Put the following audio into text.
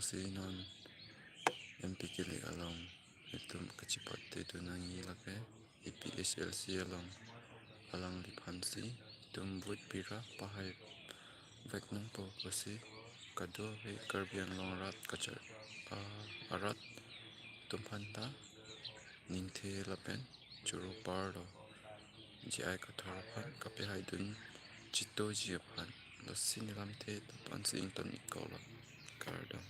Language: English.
si non yang pikir along itu kecipat itu nangi lagi EPSLC alang lipansi tumbut pira pahai vek nong po kasi kado he karbian long rat kacar arat tumpanta ningte lapen churu pardo ji ai katharapan kape haidun chito jiapan lasi nilamte tupan sing ton ikola kardo.